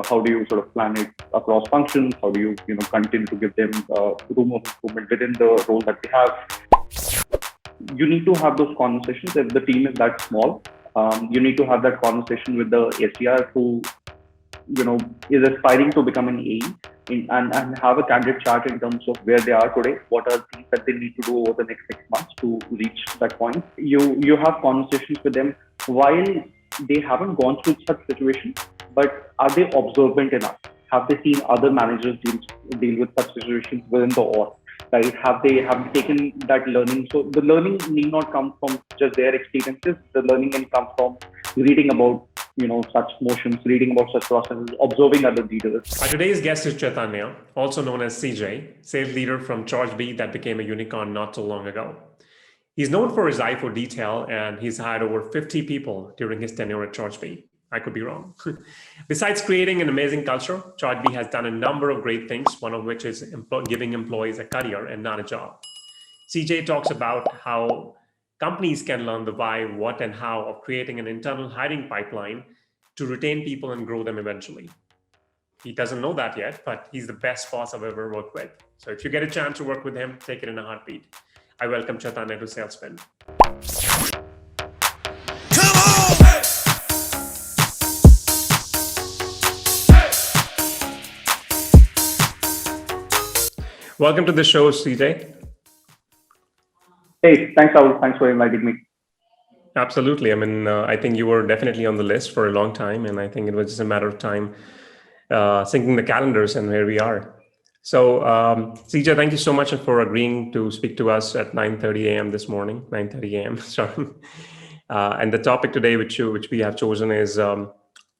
how do you sort of plan it across functions? How do you, continue to give them room of improvement within the role that they have? You need to have those conversations. If the team is that small, you need to have that conversation with the SDR who, is aspiring to become an AE and have a candid chat in terms of where they are today, what are things that they need to do over the next 6 months to reach that point. You have conversations with them while they haven't gone through such situations, but are they observant enough? Have they seen other managers deal with such situations within the org? Right? Have they taken that learning? So the learning need not come from just their experiences. The learning can come from reading about such motions, reading about such processes, observing other leaders. Today's guest is Chaitanya, also known as CJ, sales leader from Chargebee that became a unicorn not so long ago. He's known for his eye for detail, and he's hired over 50 people during his tenure at Chargebee. I could be wrong. Besides creating an amazing culture, Chargebee has done a number of great things, one of which is giving employees a career and not a job. CJ talks about how companies can learn the why, what, and how of creating an internal hiring pipeline to retain people and grow them eventually. He doesn't know that yet, but he's the best boss I've ever worked with. So if you get a chance to work with him, take it in a heartbeat. I welcome Chaitanya to Salespin. Welcome to the show, CJ. Hey, thanks, Rahul. Thanks for inviting me. Absolutely. I mean, I think you were definitely on the list for a long time, and I think it was just a matter of time syncing the calendars and where we are. So, CJ, thank you so much for agreeing to speak to us at 9:30 a.m. this morning, 9:30 a.m. Sorry. And the topic today, which we have chosen, is a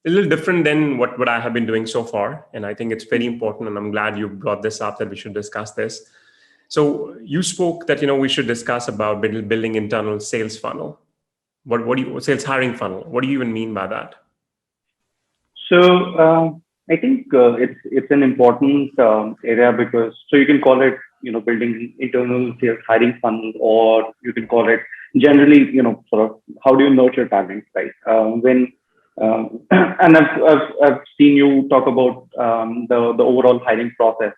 little different than what I have been doing so far. And I think it's very important, and I'm glad you brought this up, that we should discuss this. So you spoke that, we should discuss about building internal sales funnel. What do you, sales hiring funnel? What do you even mean by that? So I think it's an important area because, so you can call it, building internal sales hiring funnel, or you can call it generally, sort of how do you nurture talent, right? And I've seen you talk about the overall hiring process.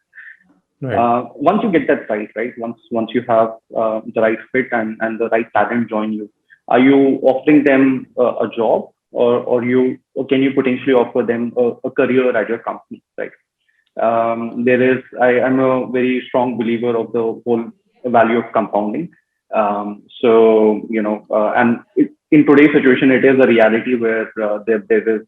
Right. Once you get that right? Once you have the right fit and the right talent join you, are you offering them a job, or can you potentially offer them a career at your company, right? I'm a very strong believer of the whole value of compounding. And in today's situation, it is a reality where there is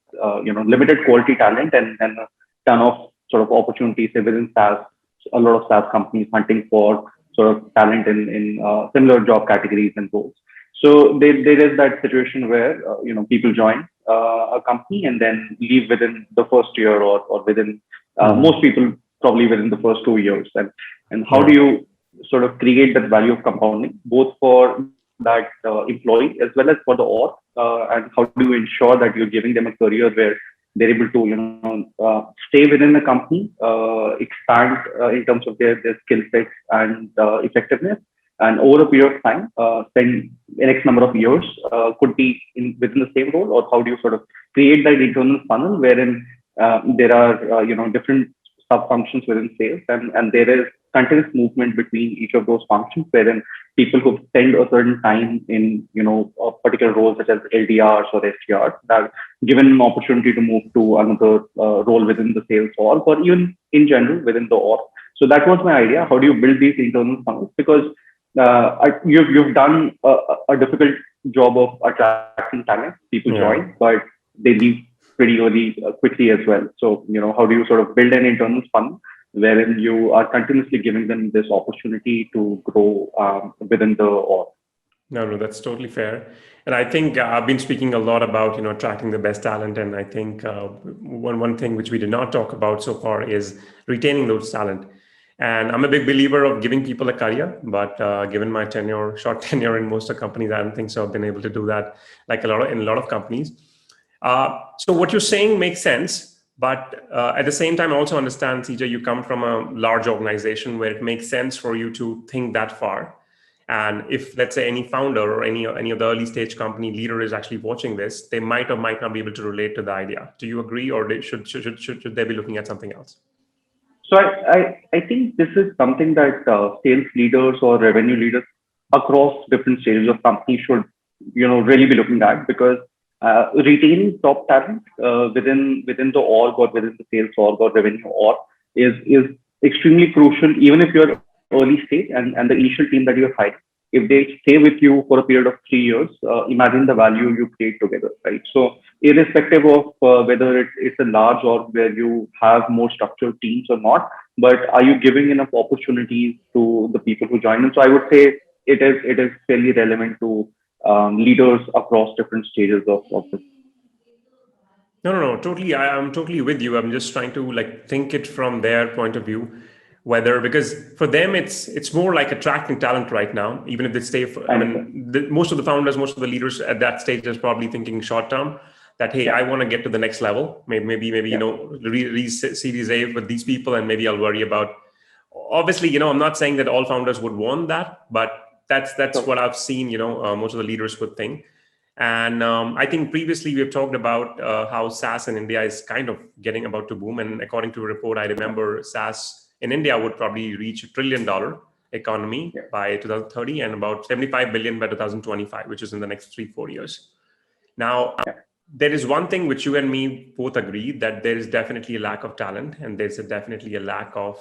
limited quality talent and a ton of sort of opportunities within SaaS. A lot of SaaS companies hunting for sort of talent in similar job categories and roles. So there is that situation where people join a company and then leave within the first year, or within most people probably within the first 2 years. And how do you sort of create that value of compounding, both for that employee as well as for the org, and how do you ensure that you're giving them a career where they're able to stay within the company, expand in terms of their skill sets and effectiveness, and over a period of time spend an X number of years, could be within the same role? Or how do you sort of create that internal funnel wherein there are different sub functions within sales, and there is continuous movement between each of those functions, wherein people who spend a certain time in a particular role such as LDRs or SDRs, that given an opportunity to move to another role within the sales org, or even in general within the org. So that was my idea. How do you build these internal funnels? Because you've done a difficult job of attracting talent. People join, but they leave pretty early, quickly as well. So how do you sort of build an internal funnel wherein you are continuously giving them this opportunity to grow within the org? No, that's totally fair. And I think I've been speaking a lot about, attracting the best talent. And I think one thing which we did not talk about so far is retaining those talent. And I'm a big believer of giving people a career, but given my short tenure in most of the companies, I don't think so I've been able to do that in a lot of companies. So what you're saying makes sense. But at the same time, I also understand, CJ, you come from a large organization where it makes sense for you to think that far. And if, let's say, any founder or any of the early stage company leader is actually watching this, they might or might not be able to relate to the idea. Do you agree, or should they be looking at something else? So I think this is something that sales leaders or revenue leaders across different stages of company should, really be looking at, because retaining top talent within the org or within the sales org or revenue org is extremely crucial. Even if you're early stage and the initial team that you're hiring, if they stay with you for a period of 3 years, imagine the value you create together, right? So irrespective of whether it's a large org where you have more structured teams or not, but are you giving enough opportunities to the people who join them? So I would say it is fairly relevant to leaders across different stages of this. No. Totally. I'm totally with you. I'm just trying to like think it from their point of view, whether, because for them it's more like attracting talent right now, even if they stay. I I understand. mean, most of the founders, most of the leaders at that stage is probably thinking short term. That hey, Yeah, I want to get to the next level. Maybe yeah, Series A with these people, and maybe I'll worry about. Obviously, I'm not saying that all founders would want that, but that's sure. what I've seen. Most of the leaders would think. And I think previously we have talked about how SaaS in India is kind of getting about to boom. And according to a report, I Yeah, remember SaaS in India would probably reach $1 trillion economy yeah, by 2030 and about 75 billion by 2025, which is in the next 3-4 years. Now, yeah, there is one thing which you and me both agree, that there is definitely a lack of talent, and there's definitely a lack of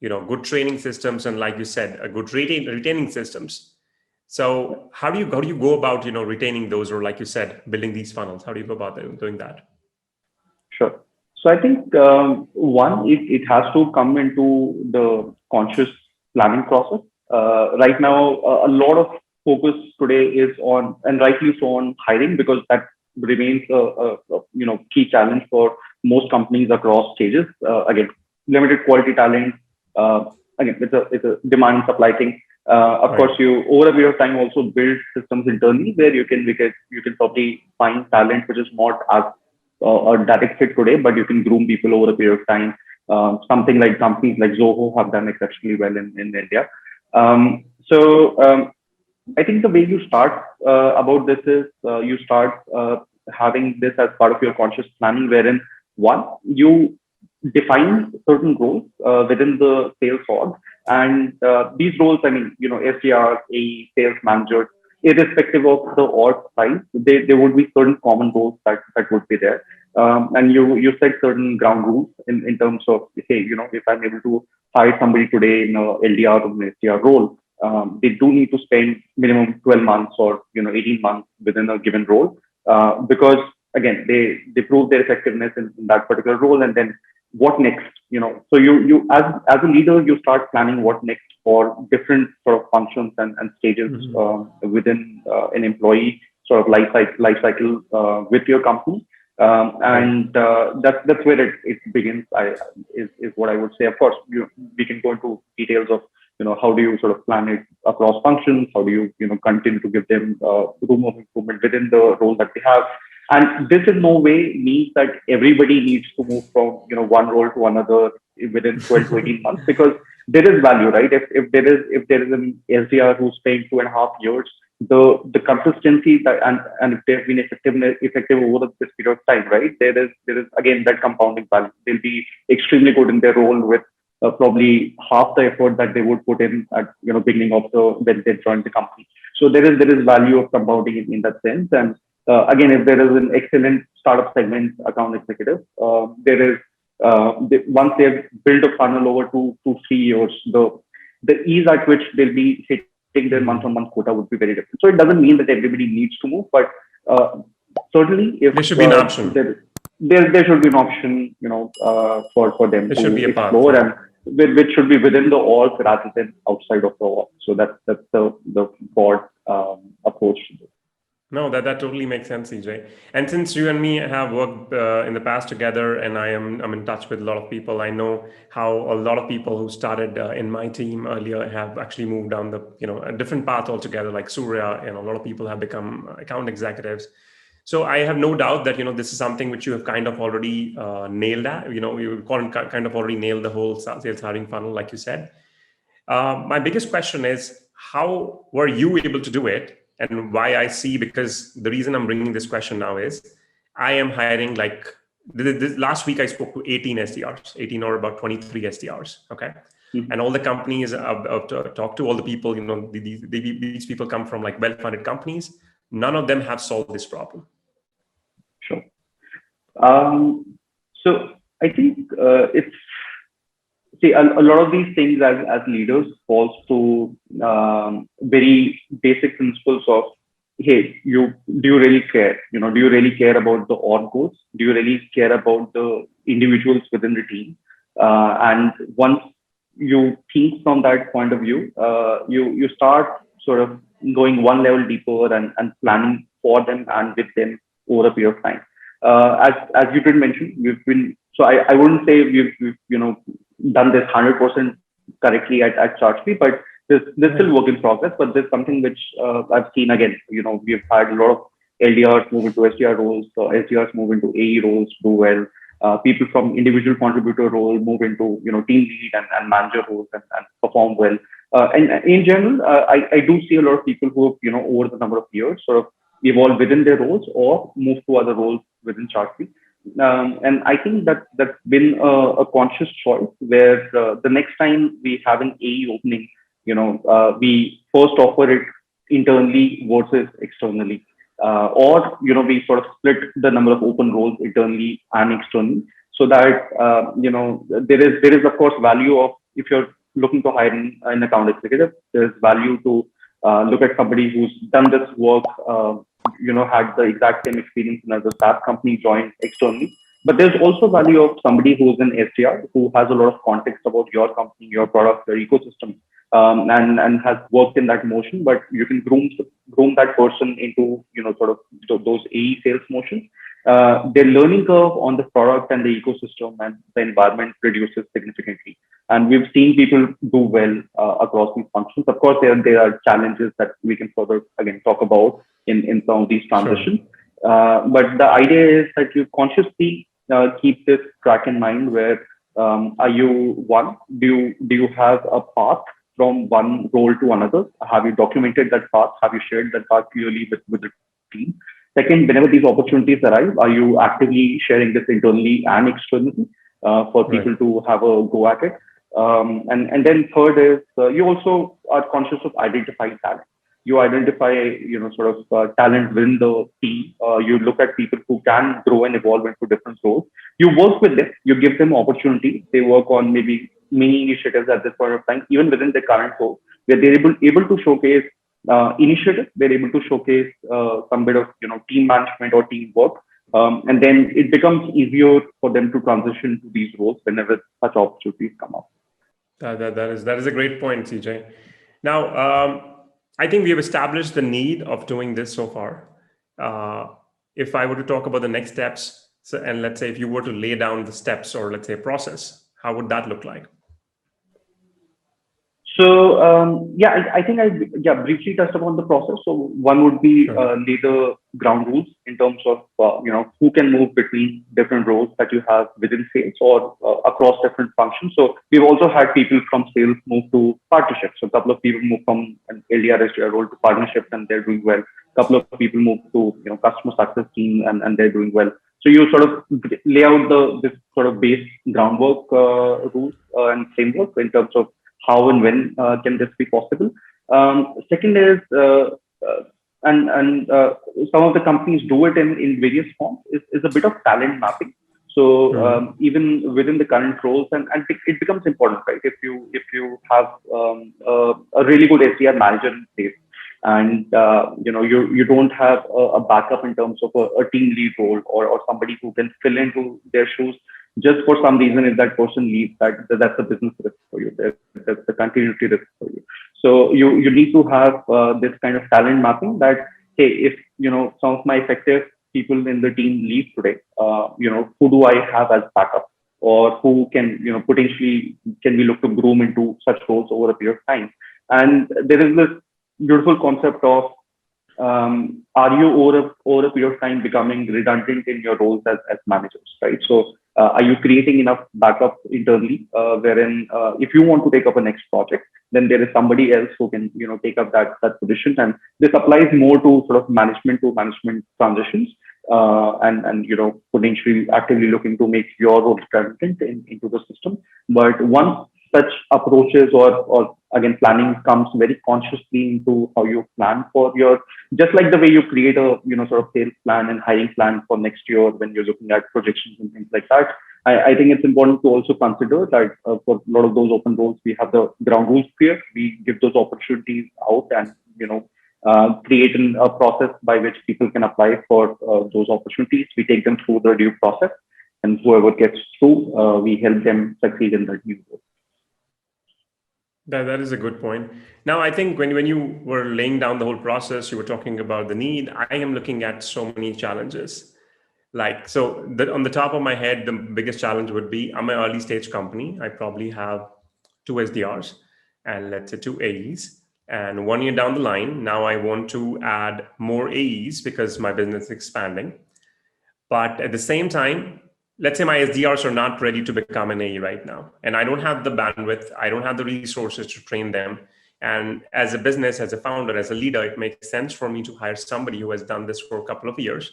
good training systems, and like you said, a good retaining systems. yeah. So how do you go about retaining those, or like you said, building these funnels? How do you go about doing that? Sure. So I think one, it has to come into the conscious planning process. Right now, a lot of focus today is on, and rightly so, on hiring, because that remains a key challenge for most companies across stages. Again, limited quality talent. Uh, Again, it's a demand and supply thing. Of Right. course, you over a period of time also build systems internally where you can probably find talent which is not as a direct fit today, but you can groom people over a period of time. Something like companies like Zoho have done exceptionally well in India. So I think the way you start about this is you start having this as part of your conscious planning, wherein one, you define certain roles within the sales org, and these roles, I mean, SDR, a sales manager, irrespective of the org size, there would be certain common roles that would be there. And you set certain ground rules in terms of, hey, if I'm able to hire somebody today in a LDR or an SDR role, they do need to spend minimum 12 months or 18 months within a given role, because again they prove their effectiveness in that particular role. And then what next? So you as a leader, you start planning what next for different sort of functions and stages Mhm. within an employee sort of life cycle with your company. Right. And that's where it begins. Is what I would say. Of course, we can go into details of how do you sort of plan it across functions? How do you continue to give them room of improvement within the role that they have? And this in no way means that everybody needs to move from one role to another within 12 to 18 months, because there is value, right? If there is an SDR who's staying 2.5 years, the consistency that, and if they've been effective over this period of time, right? There is again that compounding value. They'll be extremely good in their role with probably half the effort that they would put in at beginning of the when they joined the company. So there is value of compounding in that sense. And again, if there is an excellent startup segment account executive, there is once they've built a funnel over 2 to 3 years, the ease at which they'll be hitting their month-on-month Mhm. quota would be very different. So it doesn't mean that everybody needs to move, but uh, certainly if There should be an option. there should be an option, for them There should be to a path. explore, Yeah. and which should be within the org rather than outside of the org. So that's the broad approach to this. No, that totally makes sense, CJ. And since you and me have worked in the past together, and I'm in touch with a lot of people, I know how a lot of people who started in my team earlier have actually moved down the a different path altogether. Like Surya, a lot of people have become account executives. So I have no doubt that this is something which you have kind of already nailed. At you kind of already nailed the whole sales hiring funnel, like you said. My biggest question is, how were you able to do it? And why I see, because the reason I'm bringing this question now is I am hiring like this last week I spoke to 18 SDRs, 18 or about 23 SDRs. Okay. Mhm. And all the companies talk to all the people, these people come from like well-funded companies. None of them have solved this problem. Sure. So I think it's see a lot of these things as leaders falls to very basic principles of, hey, do you really care? Do you really care about the org goals? Do you really care about the individuals within the team? And once you think from that point of view, you start sort of going one level deeper and planning for them and with them over a period of time. As you did mention, we've been so I wouldn't say we've done this 100% correctly at Chargebee, but there's still work in progress. But there's something which I've seen again. We've had a lot of LDRs move into SDR roles, SDRs move into AE roles, do well. People from individual contributor role move into team lead and manager roles and perform well. And in general, I do see a lot of people who have over the number of years sort of evolve within their roles or move to other roles within Chargebee. And I think that's been a conscious choice where the next time we have an AE opening, we first offer it internally versus externally, or we sort of split the number of open roles internally and externally, so that there is of course value of, if you're looking to hire an account executive, there's value to look at somebody who's done this work. Had the exact same experience in another SaaS company, joined externally. But there's also value of somebody who's an SDR who has a lot of context about your company, your product, your ecosystem, and has worked in that motion. But you can groom that person into sort of those AE sales motions. Their learning curve on the product and the ecosystem and the environment reduces significantly. And we've seen people do well across these functions. Of course, there are challenges that we can further again talk about in some of these transitions. Sure. But the idea is that you consciously keep this track in mind where are you one? Do you have a path from one role to another? Have you documented that path? Have you shared that path clearly with the team? Second, whenever these opportunities arise, are you actively sharing this internally and externally for people to have a go at it? And then third is you also are conscious of identifying talent. You identify, sort of talent within the team. You look at people who can grow and evolve into different roles. You work with them. You give them opportunity. They work on maybe mini initiatives at this point of time, even within the current role, where they're able to showcase initiative. They're able to showcase some bit of team management or teamwork, and then it becomes easier for them to transition to these roles whenever such opportunities come up. That is a great point, CJ. Now, I think we have established the need of doing this so far. If I were to talk about the next steps, and let's say if you were to lay down the steps or let's say process, how would that look like? So I think I briefly touched upon the process. So one would be lay the ground rules in terms of who can move between different roles that you have within sales or across different functions. So we've also had people from sales move to partnerships. So a couple of people move from an LDR SDR role to partnerships and they're doing well. A couple of people move to customer success team and they're doing well. So you sort of lay out this sort of base groundwork rules and framework in terms of how and when can this be possible. Second is, and some of the companies do it in various forms, is a bit of talent mapping. So even within the current roles, and it becomes important, right? If you have a really good SDR manager in place, and you don't have a backup in terms of a team lead role or somebody who can fill into their shoes, just for some reason, if that person leaves, that's a business risk for you. That's a continuity risk for you. So you need to have this kind of talent mapping that, hey, if some of my effective people in the team leave today, who do I have as backup, or who can potentially can we look to groom into such roles over a period of time? And there is this beautiful concept of are you over a period of time becoming redundant in your roles as managers, right? So Are you creating enough backup internally, wherein if you want to take up a next project, then there is somebody else who can, take up that position. And this applies more to sort of management to management transitions, and potentially actively looking to make your role redundant into the system. But once such approaches or again planning comes very consciously into how you plan for your, just like the way you create a sort of sales plan and hiring plan for next year when you're looking at projections and things like that. I think it's important to also consider that for a lot of those open roles, we have the ground rules clear. We give those opportunities out and create a process by which people can apply for those opportunities. We take them through the due process, and whoever gets through, we help them succeed in that new role. That is a good point. Now, I think when you were laying down the whole process, you were talking about the need. I am looking at so many challenges. On the top of my head, the biggest challenge would be I'm an early stage company. I probably have 2 SDRs and let's say 2 AEs. And 1 year down the line, now I want to add more AEs because my business is expanding. But at the same time, let's say my SDRs are not ready to become an AE right now, and I don't have the bandwidth, I don't have the resources to train them. And as a business, as a founder, as a leader, it makes sense for me to hire somebody who has done this for a couple of years.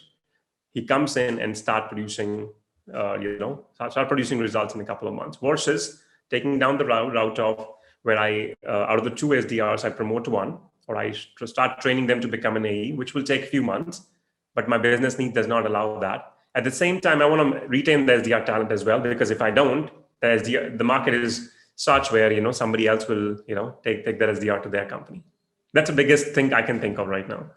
He comes in and start producing results in a couple of months, versus taking down the route of where I, out of the 2 SDRs, I promote one, or I start training them to become an AE, which will take a few months, but my business need does not allow that. At the same time, I want to retain the SDR talent as well, because if I don't, the market is such where somebody else will take that SDR to their company. That's the biggest thing I can think of right now.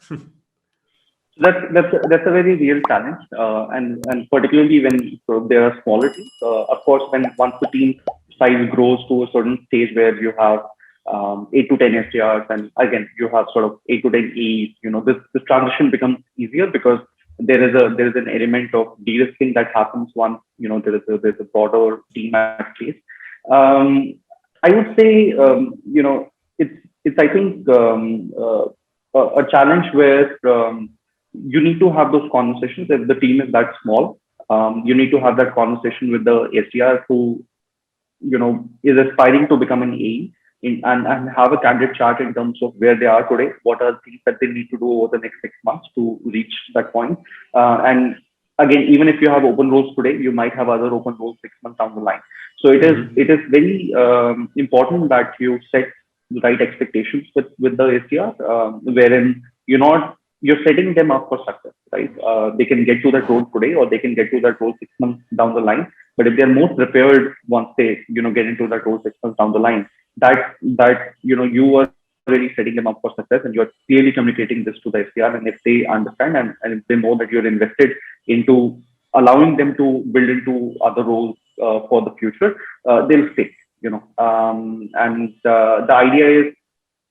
That's a very real challenge, and particularly when there are smaller teams. Of course, once the team size grows to a certain stage where you have 8 to 10 SDRs, and again you have sort of 8 to 10 E's, this transition becomes easier because there is an element of de-risking that happens once there's a broader team at place. I would say it's I think a challenge where you need to have those conversations. If the team is that small, you need to have that conversation with the SDR who is aspiring to become an AE, and have a candid chat in terms of where they are today, what are the things that they need to do over the next 6 months to reach that point. And again, even if you have open roles today, you might have other open roles 6 months down the line. So it is very important that you set the right expectations with the SDR, wherein you're setting them up for success, right? They can get to that role today, or they can get to that role 6 months down the line. But if they're more prepared once they get into that role 6 months down the line, that you are already setting them up for success, and you're clearly communicating this to the SDR. And if they understand and if they know that you're invested into allowing them to build into other roles for the future, they'll stay. And the idea is,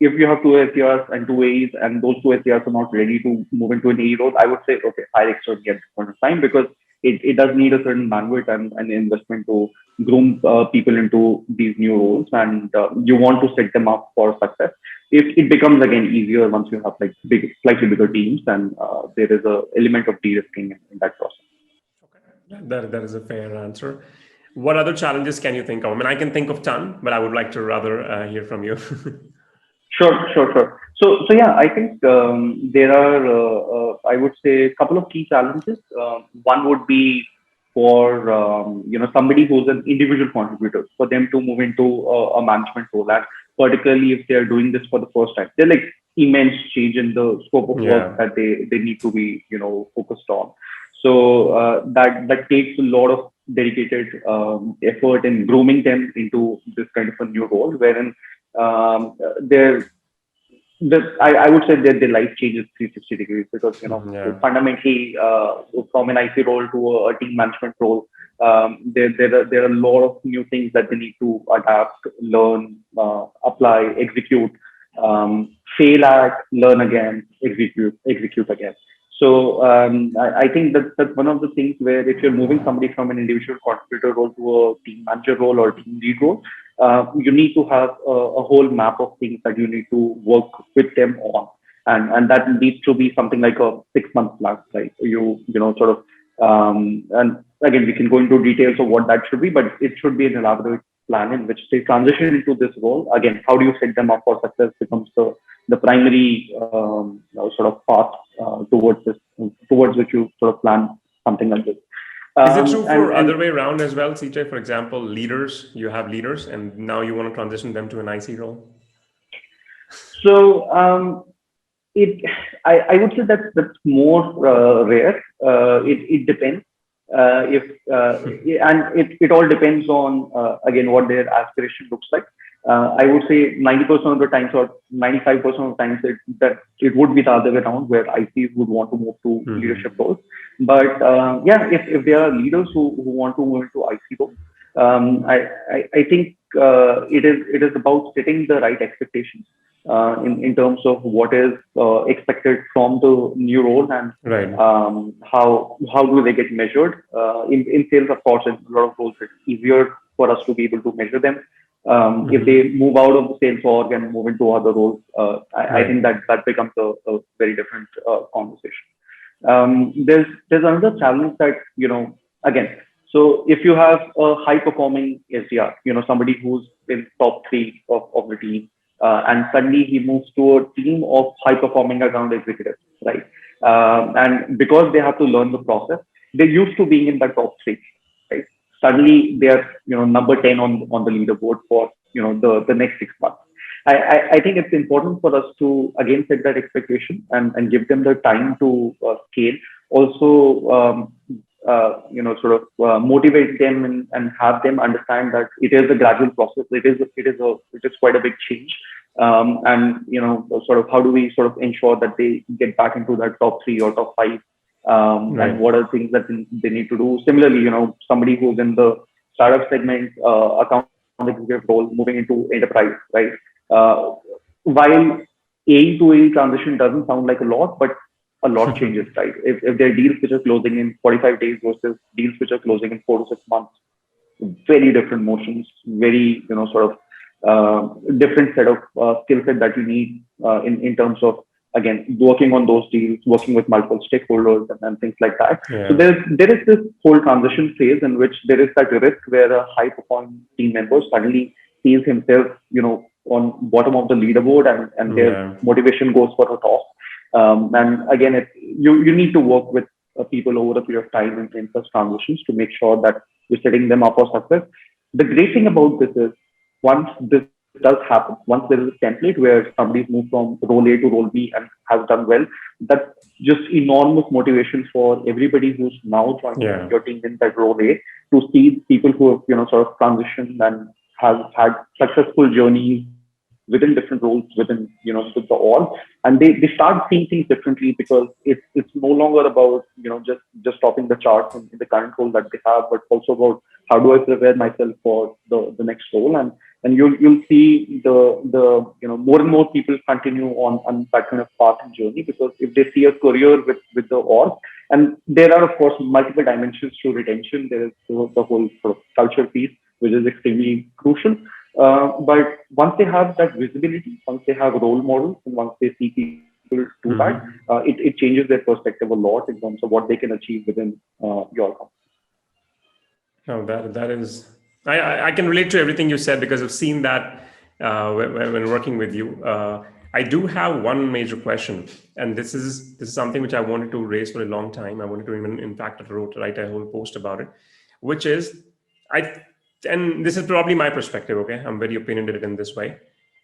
if you have 2 SDRs and 2 AEs, and those 2 SDRs are not ready to move into an AE role, I would say, okay, hire externally at this point of time, because it does need a certain bandwidth and investment to groom people into these new roles, and you want to set them up for success. If it becomes again easier once you have like slightly bigger teams, and there is a element of de-risking in that process. Okay, that is a fair answer. What other challenges can you think of? I mean, I can think of ton, but I would like to rather hear from you. Sure. So yeah, I think there are, I would say, a couple of key challenges. One would be for somebody who's an individual contributor, for them to move into a management role, and particularly if they're doing this for the first time, they're like immense change in the scope of work that they need to be focused on. So that takes a lot of dedicated effort in grooming them into this kind of a new role, wherein I would say that their life changes 360 degrees, because fundamentally from an IC role to a team management role, there are a lot of new things that they need to adapt, learn, apply, execute, fail at, learn again, execute again. So I think that's one of the things where if you're moving somebody from an individual contributor role to a team manager role or team lead role, you need to have a whole map of things that you need to work with them on, and that needs to be something like a 6 month plan, right? And again, we can go into details of what that should be, but it should be an elaborate plan in which they transition into this role. Again, how do you set them up for success becomes the primary sort of path towards this, towards which you sort of plan something like this. Is it true for And other way around as well, CJ? For example, leaders, you have leaders and now you want to transition them to an IC role? so it, I would say that that's more rare. It depends. If and it all depends on again what their aspiration looks like. I would say 90% of the times or 95% of the times that it would be the other way around where ICs would want to move to leadership roles. But yeah, if there are leaders who want to move into IC roles, I think it is about setting the right expectations in terms of what is expected from the new role and Right. how do they get measured. In sales, of course, in a lot of roles, it's easier for us to be able to measure them. If they move out of the sales org and move into other roles, I think that becomes a very different conversation. There's another challenge that, again, so if you have a high performing SDR, somebody who's in top three of the team, and suddenly he moves to a team of high performing account executives, right? And because they have to learn the process, they're used to being in the top three, right? Suddenly they're, number 10 on the leaderboard for, the next 6 months. I think it's important for us to again set that expectation and give them the time to scale. Also, sort of motivate them and have them understand that it is a gradual process. It is quite a big change. And sort of how do we sort of ensure that they get back into that top three or top five, Right. and what are things that they need to do. Similarly, somebody who's in the startup segment, account executive role, moving into enterprise, right? While A to A transition doesn't sound like a lot, but a lot changes, right? If there are deals which are closing in 45 days versus deals which are closing in 4 to 6 months, very different motions, very, sort of different set of skill set that you need in terms of, again, working on those deals, working with multiple stakeholders and things like that. Yeah. So there is this whole transition phase in which there is that risk where a high performing team member suddenly sees himself, on bottom of the leaderboard and their motivation goes for a toss. And again, you need to work with people over a period of time in such transitions to make sure that you're setting them up for success. The great thing about this is once this does happen, once there is a template where somebody's moved from role A to role B and has done well, that's just enormous motivation for everybody who's now joining your team in that role A to see people who have, sort of transitioned and have had successful journeys within different roles within the org, and they start seeing things differently because it's no longer about just topping the charts in the current role that they have, but also about how do I prepare myself for the next role, and you'll see the more and more people continue on that kind of path and journey because if they see a career with the org, and there are of course multiple dimensions to retention. There is the whole sort of culture piece which is extremely crucial. But once they have that visibility, once they have role models, and once they see people do that, it changes their perspective a lot in terms of what they can achieve within your company. No, that is, I can relate to everything you said because I've seen that when working with you. I do have one major question, and this is something which I wanted to raise for a long time. I wanted to even, in fact, write a whole post about it, which is and this is probably my perspective, okay? I'm very opinionated in this way.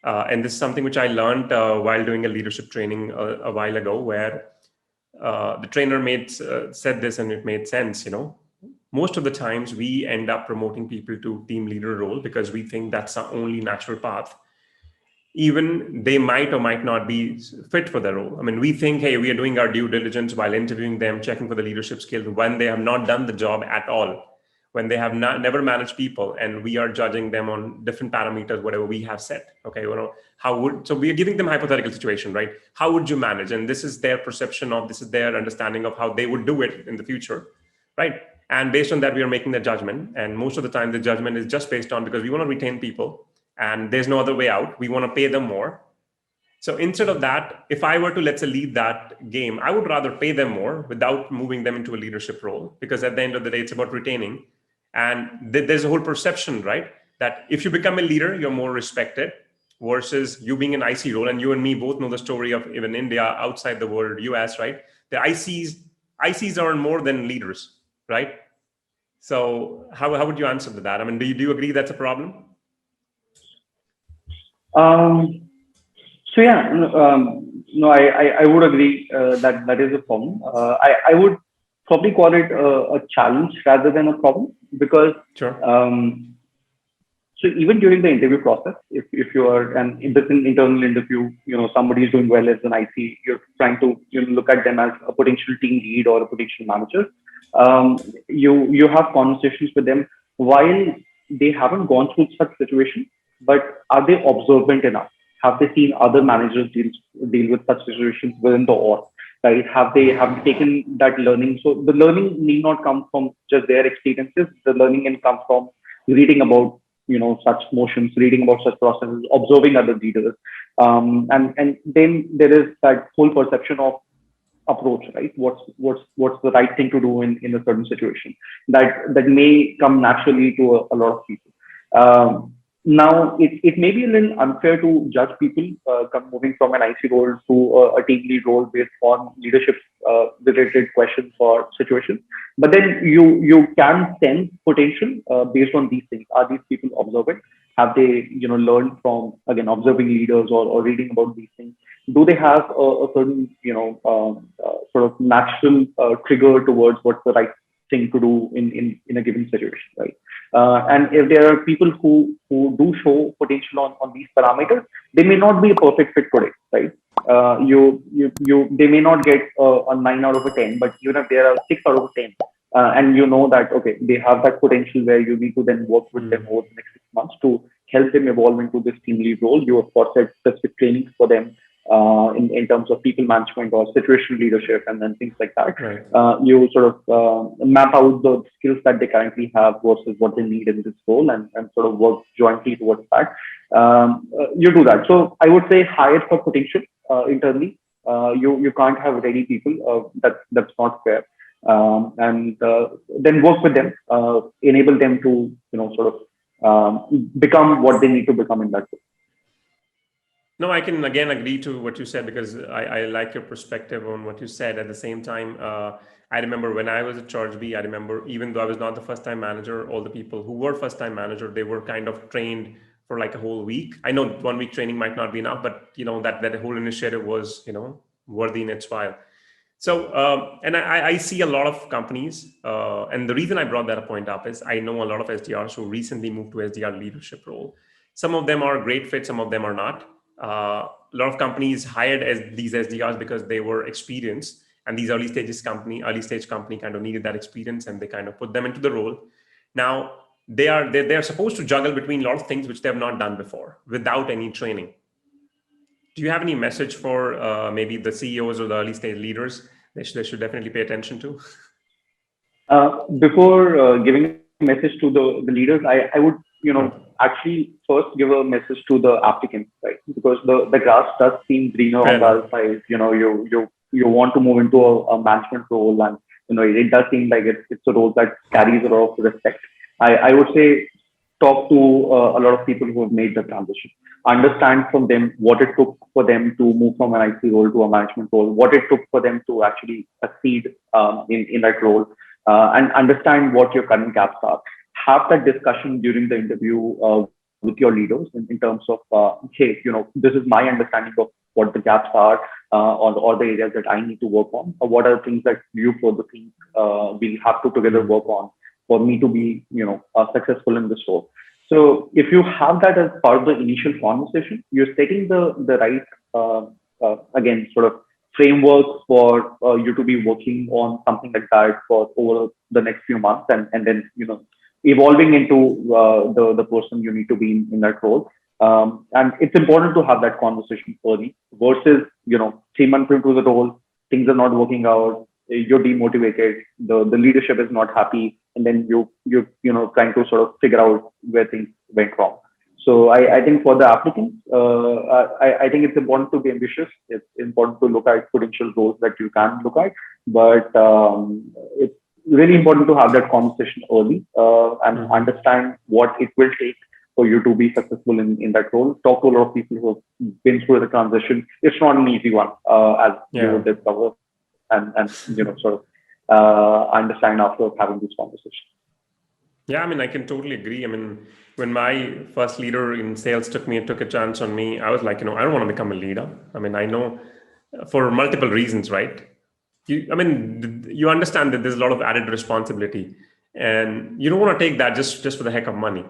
And this is something which I learned while doing a leadership training a while ago, where the trainer said this and it made sense, Most of the times we end up promoting people to team leader role because we think that's the only natural path. Even they might or might not be fit for the role. I mean, we think, hey, we are doing our due diligence while interviewing them, checking for the leadership skills when they have not done the job at all, when they have never managed people, and we are judging them on different parameters, whatever we have set. Okay, so we are giving them hypothetical situation, right? How would you manage? And this is their perception of, this is their understanding of how they would do it in the future, right? And based on that, we are making the judgment. And most of the time, the judgment is just based on because we want to retain people and there's no other way out. We want to pay them more. So instead of that, if I were to, let's say, lead that game, I would rather pay them more without moving them into a leadership role, because at the end of the day, it's about retaining. And there's a whole perception, right? That if you become a leader, you're more respected versus you being an IC role. And you and me both know the story of even India, outside the world, US, right? The ICs earn more than leaders, right? So how would you answer to that? I mean, do you agree that's a problem? So yeah, no, I would agree that that is a problem. I would probably call it a challenge rather than a problem, because Sure. so even during the interview process, if you are if this is an internal interview, somebody is doing well as an IC, you're trying to look at them as a potential team lead or a potential manager. You have conversations with them while they haven't gone through such situation, but are they observant enough? Have they seen other managers deal with such situations within the org? Right? Have they taken that learning? So the learning need not come from just their experiences. The learning can come from reading about such motions, reading about such processes, observing other leaders, and then there is that whole perception of approach, right? What's the right thing to do in a certain situation that may come naturally to a lot of people. Now, it may be a little unfair to judge people moving from an IC role to a team lead role based on leadership related questions or situations. But then you can sense potential based on these things. Are these people observant? Have they learned from, again, observing leaders or reading about these things? Do they have a certain sort of natural trigger towards what's the right thing to do in a given situation, right? And if there are people who do show potential on these parameters, they may not be a perfect fit today, right? They may not get a 9 out of 10, but even if they are 6 out of 10, and that okay, they have that potential where you need to then work with them over the next 6 months to help them evolve into this team lead role. You of course set specific trainings for them in terms of people management or situational leadership and then things like that. Right. You sort of map out the skills that they currently have versus what they need in this role and sort of work jointly towards that. You do that. So I would say hire for potential internally. You can't have ready people. That's not fair. And then work with them, enable them to sort of become what they need to become in that role. No, I can again agree to what you said, because I like your perspective on what you said. At the same time, I remember when I was at Chargebee, I remember even though I was not the first time manager, all the people who were first time manager, they were kind of trained for like a whole week. I know 1 week training might not be enough, but that whole initiative was worthy in its while. So, and I see a lot of companies, and the reason I brought that point up is I know a lot of SDRs who recently moved to SDR leadership role. Some of them are great fit, some of them are not. A lot of companies hired as these SDRs because they were experienced, and these early stage company kind of needed that experience, and they kind of put them into the role. Now they're supposed to juggle between a lot of things which they have not done before without any training. Do you have any message for maybe the CEOs or the early stage leaders they should definitely pay attention to? Before giving a message to the leaders, I would actually first give a message to the applicants, right? Because the grass does seem greener on the other side. You want to move into a management role, and it does seem like it's a role that carries a lot of respect. I would say talk to a lot of people who have made the transition. Understand from them what it took for them to move from an IC role to a management role, what it took for them to actually succeed in that role, and understand what your current gaps are. Have that discussion during the interview with your leaders in terms of, hey, this is my understanding of what the gaps are or the areas that I need to work on, or what are the things that you further think we have to together work on for me to be, successful in this role. So if you have that as part of the initial conversation, you're setting the right, again, sort of framework for you to be working on something like that for over the next few months, and then evolving into the person you need to be in that role. And it's important to have that conversation early versus 3 months into the role, things are not working out, you're demotivated, the leadership is not happy, and then you're trying to sort of figure out where things went wrong. So I think for the applicants, I think it's important to be ambitious. It's important to look at potential roles that you can look at, but it's really important to have that conversation early and understand what it will take for you to be successful in that role. Talk to a lot of people who have been through the transition. It's not an easy one, as you would discover, and sort of understand after having this conversation. Yeah, I mean, I can totally agree. I mean, when my first leader in sales took a chance on me, I was like, I don't want to become a leader. I mean, I know for multiple reasons, right? You understand that there's a lot of added responsibility, and you don't want to take that just for the heck of money.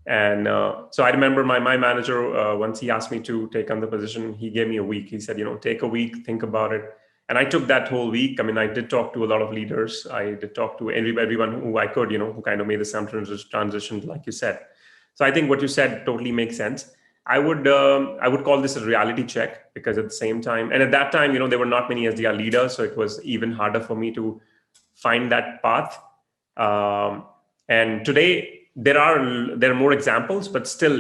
And so I remember my manager, once he asked me to take on the position, he gave me a week. He said, take a week, think about it. And I took that whole week. I mean, I did talk to a lot of leaders. I did talk to everyone who I could, who kind of made the same transition, like you said. So I think what you said totally makes sense. I would call this a reality check, because at the same time, and at that time, there were not many SDR leaders, so it was even harder for me to find that path. And today there are more examples, but still,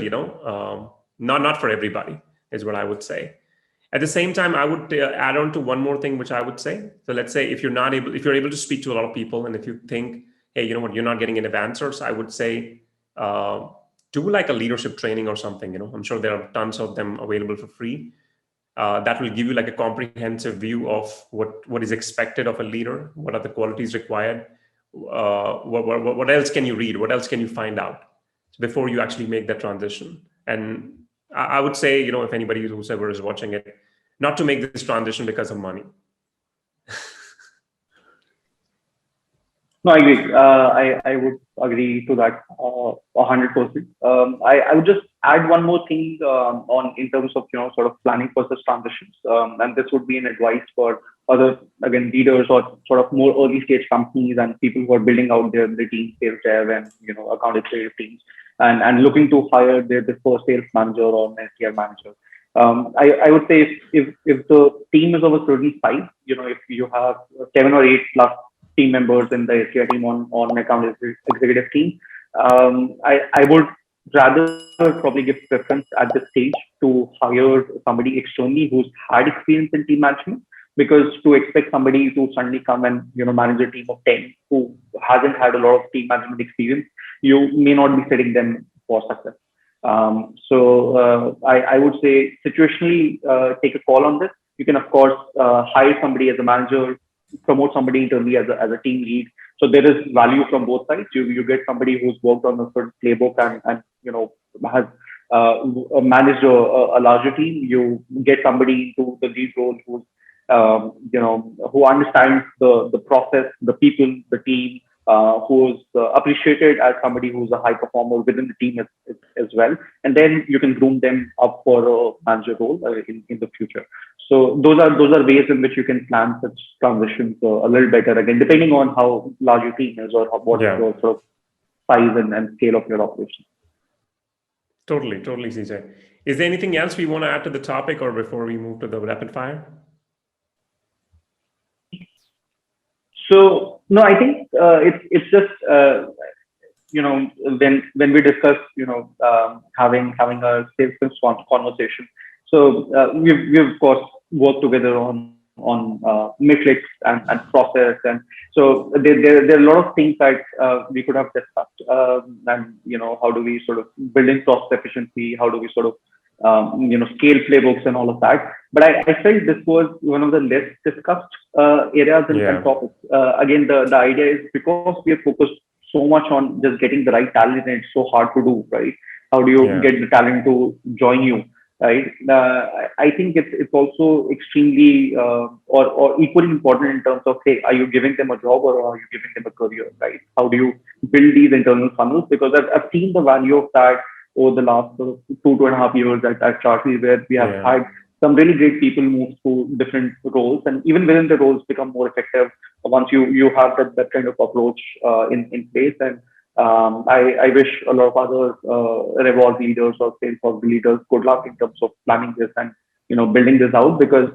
not for everybody is what I would say. At the same time, I would add on to one more thing, which I would say. So let's say if you're able to speak to a lot of people, and if you think, hey, you know what, you're not getting enough answers, I would say do like a leadership training or something. I'm sure there are tons of them available for free. That will give you like a comprehensive view of what is expected of a leader, what are the qualities required, what else can you read, what else can you find out before you actually make that transition. And I would say, if anybody whoever is watching it, not to make this transition because of money. No, I agree. I would agree to that 100%. I would just add one more thing on in terms of sort of planning for such transitions, and this would be an advice for other, again, leaders or sort of more early stage companies and people who are building out their team, sales dev and account executive teams, and looking to hire their first sales manager or an SDR manager. I would say if the team is of a certain size, if you have 7 or 8+ team members in the SDR team on account executive team, I would rather probably give preference at this stage to hire somebody externally who's had experience in team management, because to expect somebody to suddenly come and manage a team of 10 who hasn't had a lot of team management experience, you may not be setting them for success. So I would say situationally take a call on this. You can of course hire somebody as a manager, promote somebody internally as a team lead. So there is value from both sides. You get somebody who's worked on a certain playbook and has managed a larger team. You get somebody into the lead role who's who understands the process, the people, the team, who's appreciated as somebody who's a high performer within the team as well. And then you can groom them up for a manager role in the future. So those are ways in which you can plan such transitions a little better, again, depending on how large your team is or what your sort of size and scale of your operation. Totally, CJ. Is there anything else we want to add to the topic, or before we move to the rapid fire? So no, I think it's just when we discuss having a sales conversation. So we've of course worked together on metrics and process, and so there are a lot of things that we could have discussed, and how do we sort of build in process efficiency, how do we sort of scale playbooks and all of that. But I felt this was one of the less discussed areas and topics. Again, the idea is because we are focused so much on just getting the right talent, and it's so hard to do, right? How do you get the talent to join you, right? I think it's also extremely or equally important in terms of, hey, are you giving them a job or are you giving them a career, right? How do you build these internal funnels? Because I've seen the value of that over the last sort of 2.5 years at Chargebee, where we have had some really great people move through different roles, and even within the roles become more effective once you have that kind of approach in place. And I wish a lot of other Revolve leaders or Salesforce leaders good luck in terms of planning this and building this out, because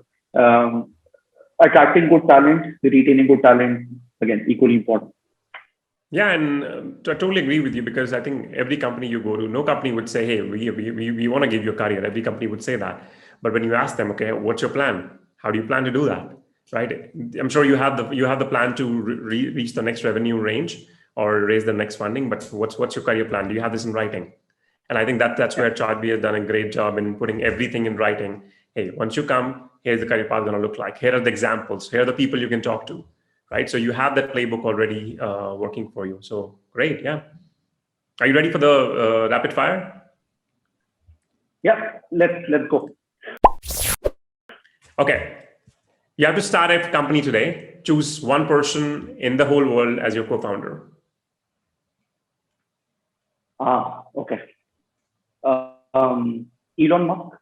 attracting good talent, retaining good talent, again, equally important. Yeah, and I totally agree with you, because I think every company you go to, no company would say, "Hey, we want to give you a career." Every company would say that, but when you ask them, "Okay, what's your plan? How do you plan to do that?" Right? I'm sure you have the plan to reach the next revenue range or raise the next funding, but what's your career plan? Do you have this in writing? And I think that's Yeah. where Chargebee has done a great job in putting everything in writing. Hey, once you come, here's the career path going to look like. Here are the examples. Here are the people you can talk to, right? So you have that playbook already working for you. So great, yeah. Are you ready for the rapid fire? Yeah. Let's go. Okay. You have to start a company today. Choose one person in the whole world as your co-founder. Okay. Elon Musk.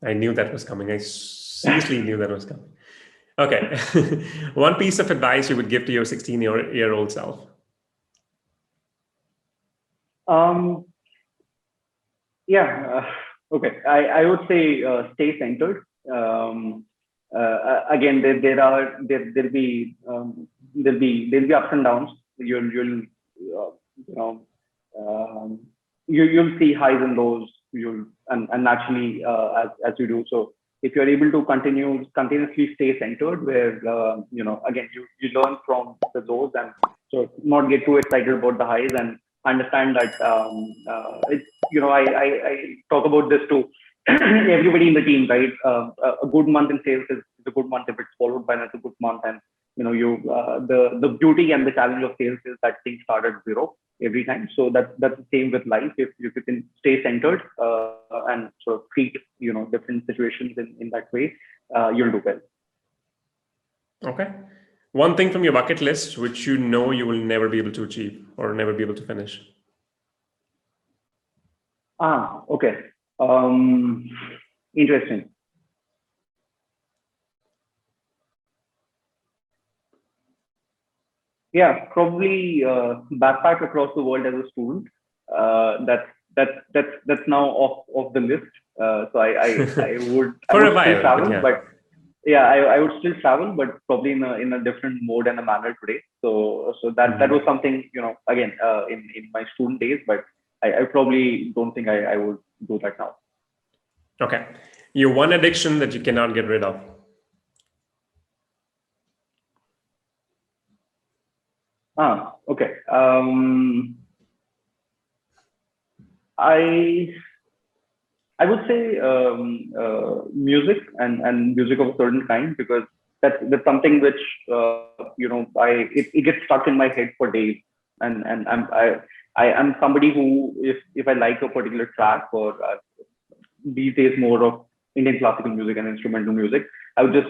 I knew that was coming. I seriously knew that was coming. Okay. One piece of advice you would give to your 16-year-old self. Um, yeah. Okay. I would say stay centered. Again, there'll be ups and downs. You'll you know you'll see highs and lows. And naturally as you do so. If you're able to continuously stay centered, where again you learn from the lows, and so not get too excited about the highs, and understand that it's I talk about this to everybody in the team, right? A good month in sales is a good month if it's followed by another good month, and the beauty and the challenge of sales is that things start at zero every time. So that's the same with life. If you can stay centered and sort of treat different situations in that way, you'll do well. Okay. One thing from your bucket list which you know you will never be able to achieve or never be able to finish. Okay. Interesting. Yeah, probably backpack across the world as a student. That's now off the list. So I would I For a would still while, but travel, yeah. but yeah, I would still travel, but probably in a different mode and a manner today. So that was something again in my student days, but I probably don't think I would do that now. Okay. Your one addiction that you cannot get rid of. Okay. I I would say music and music of a certain kind, because that's something which it gets stuck in my head for days, and I am somebody who, if I like a particular track, or these days more of Indian classical music and instrumental music, I would just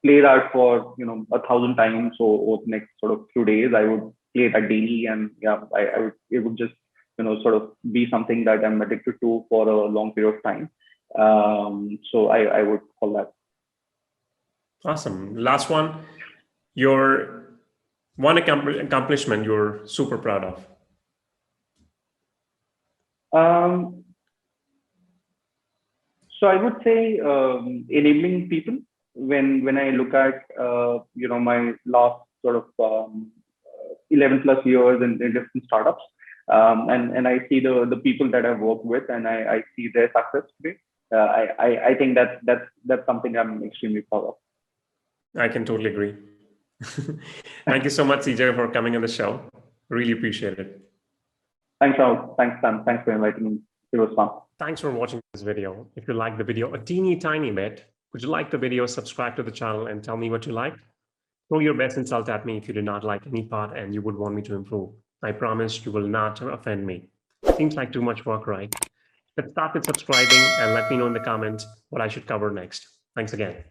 play that for 1,000 times. So over the next sort of few days, I would play that daily, and yeah, I would it would just sort of be something that I'm addicted to for a long period of time. So I would call that. Awesome. Last one. Your one accomplishment you're super proud of. Um, so I would say enabling people. When I look at my last sort of 11 plus years in different startups, and I see the people that I've worked with, and I see their success today. I think that's something I'm extremely proud of. I can totally agree. Thank you so much, CJ, for coming on the show. Really appreciate it. Thanks, Rahul. Thanks, Sam. Thanks for inviting me. It was fun. Thanks for watching this video. If you liked the video a teeny tiny bit, would you like the video, subscribe to the channel and tell me what you liked? Throw your best insult at me if you did not like any part and you would want me to improve. I promise you will not offend me. Seems like too much work, right? Let's start with subscribing and let me know in the comments what I should cover next. Thanks again.